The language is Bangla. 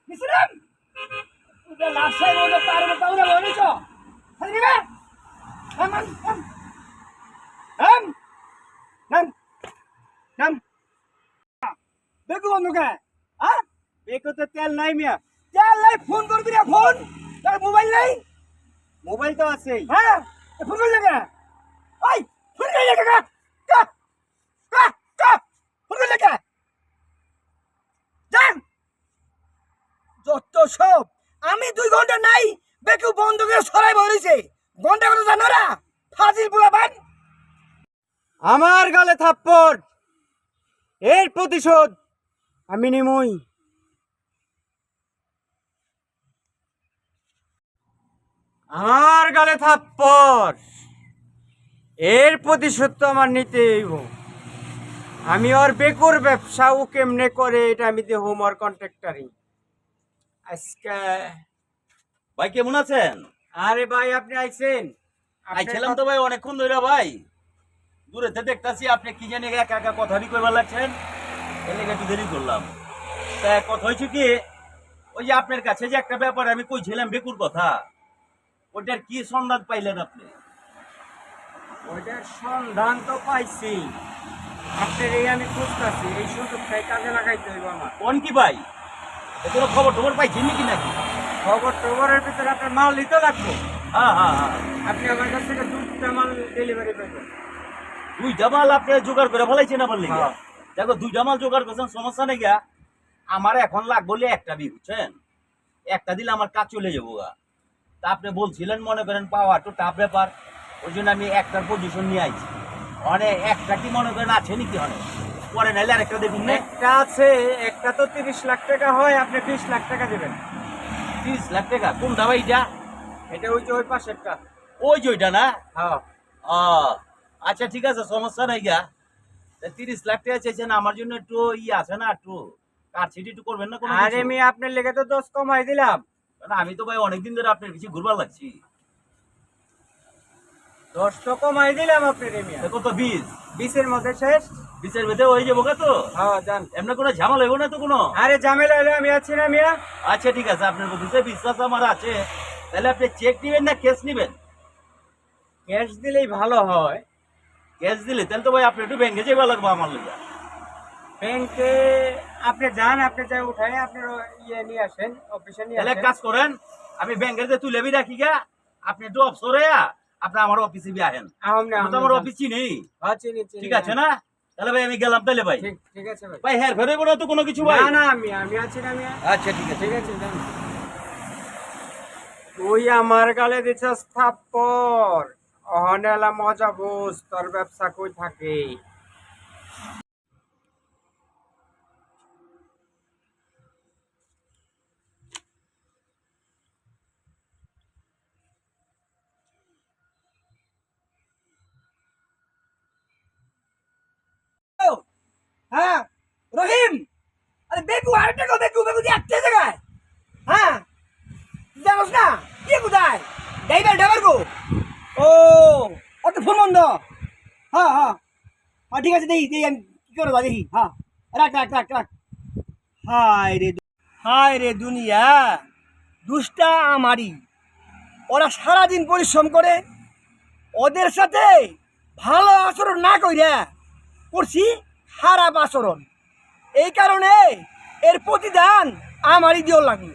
মিসলাম উদে লাশাই ওদে পারবে পাউরা বলেছ খালি দিবে নাম নাম নাম নাম দেখো বন্ধুকে হ্যাঁ বেকো তো তেল নাই মিয়া। তেল নাই ফোন করবি রে ফোন তার মোবাইল নাই মোবাইল তো আছেই। হ্যাঁ ফোন করলে কে ওই ফোন করলে কে কা কা কা ফোন করলে কে জান যত সব আমি 2 ঘন্টা নাই বেকু বন্ধ করে সরাই বলেছে ঘন্টা কত জানো না ফাজিল বুলাবান আমার গালে থাপ্পড়, এর প্রতিশোধ আমি নিমই। আমার গালে থাপ্পড়, এর প্রতিশোধ তো আমার নিতেই হইব। আমি ওর বেকুর ব্যবসা ও কেমনে করে এটা আমি দেহ ওর কন্ট্রাক্টারি আজকে। ভাই কেমন আছেন? আরে ভাই আপনি আইছেন? আইছিলাম তো ভাই অনেকক্ষণ ধরে ভাই, দূরেতে দেখতাছি আপনি কি জানি একা একা কথাই কইবার লাগছেন, এর লেগে একটু দেরি করলাম। তা কথা হয়েছে কি, ওই যে আপনার কাছে যে একটা ব্যাপার আমি কইছিলাম বেকুর কথা, ওটার কি সন্ধান পাইলেন আপনি? ওইটার সন্ধান তো পাইছি, আপনার এই আমি খুঁজতেছি, এই সুযোগটাই কাজে লাগাইতে হইব আমার। কোন কি ভাই, কোনো খবর টবর পাইছেন নাকি নাকি? খবর টবরের ভিতরে আপনার মাল নিতে লাগবো। হ্যাঁ হ্যাঁ হ্যাঁ, আপনি আমার কাছ থেকে 2টা মাল ডেলিভারি পাবেন। 2টা মাল আপনি জোগাড় করে ফেলাইছেন আবার লেগে? হ্যাঁ। দেখো 2টা মাল জোগাড় করছেন, সমস্যা নেই গা। আমার এখন লাগবে বলে একটা বি, বুঝছেন? একটা দিলে আমার কাজ চলে যাবো গা। তা আপনি বলছিলেন মনে করেন পাওয়া একটু টাফ ব্যাপার, ওই জন্য আমি একটার পজিশন নিয়ে আইছি। অনেক একটা কি মনে করেন আছে নাকি অনেক পরে নাইলে আরেকটা দেখুন না। একটা আছে, একটা তো 30 লাখ টাকা হয়, আপনি 20 লাখ টাকা দেবেন। 30 লাখ টাকা? কোনটা ভাই এটা? এটা ওই যে ওই পাশেরটা। ওই যে ওইটা না? হ্যাঁ। আচ্ছা ঠিক আছে, সমস্যা নাই গা। 30 লাখ টাকা চাইছেন, আমার জন্য একটু আছে না, একটু কারছিটি একটু করবেন না কোনো আরে কিছু? আমি আপনার লেগে তো 10 কমাই দিলাম। কারণ আমি তো ভাই অনেকদিন ধরে আপনার পিছিয়ে ঘুরবার লাগছি। 10 তো কমাই দিলাম আপনার মিয়া। দেখো তো 20 20 এর মধ্যে শেষ। 20-এর ভেতরে হয়ে যাবো গা তো? হ্যাঁ জান। এমনি কোনো ঝামেলা হইব না তো কোনো? আরে ঝামেলা হলে আমি আছি না মিয়া। আচ্ছা ঠিক আছে, আপনার প্রতি যে বিশ্বাস আমার আছে, তাহলে আপনি চেক নিবেন না ক্যাশ নিবেন? ক্যাশ দিলেই ভালো হয়। ক্যাশ দিলে তাহলে তো ভাই আপনি একটু ব্যাংকে যাইবা লাগবো আমার লইয়া। ব্যাংকে আপনি যান, আপনি যাই উঠাই আপনার ইয়ে নিয়ে আসেন, অফিসে নিয়ে তাহলে এক আসেন। কাজ করেন, আমি ব্যাংকের যে তুলে বি রাখি গা, আপনি একটু অফসরে আপনি আমার অফিসে বি আহেন। আমি তো আমার অফিস চিনি। হ্যাঁ চিনি চিনি। ঠিক আছে না? তাহলে ভাই আমি গেলাম তাহলে ভাই। ঠিক ঠিক আছে ভাই। ভাই হ্যাঁ ফেরইব না তো কোনো কিছু ভাই? না না আমি আছি না মিয়া। আচ্ছা ঠিক আছে। ঠিক আছে যান। তুই আমার গালে দিছস থাপ্পড়, অহনেলা মজা বুঝ, তোর ব্যবসা কই থাকে। হ্যাঁ রহিম আরে বেকু আরেকটা গো বেকু বেকু যে একটা জায়গায় হ্যাঁ জানোস না কি কোথায় ড্রাইভার গো ও অত ফোন বন্ধ হ্যাঁ হ্যাঁ হ্যাঁ ঠিক আছে দেখি দেখি আমি কি করবো দেখি হ্যাঁ রাখ রাখ রাখ রাখ হায় রে দুনিয়া দুষ্টা আমারই ওরা সারাদিন পরিশ্রম করে ওদের সাথে ভালো আচরণ না কইরা করছি খারাপ আচরণ এই কারণে এর প্রতিদান আমারই দিও লাগলো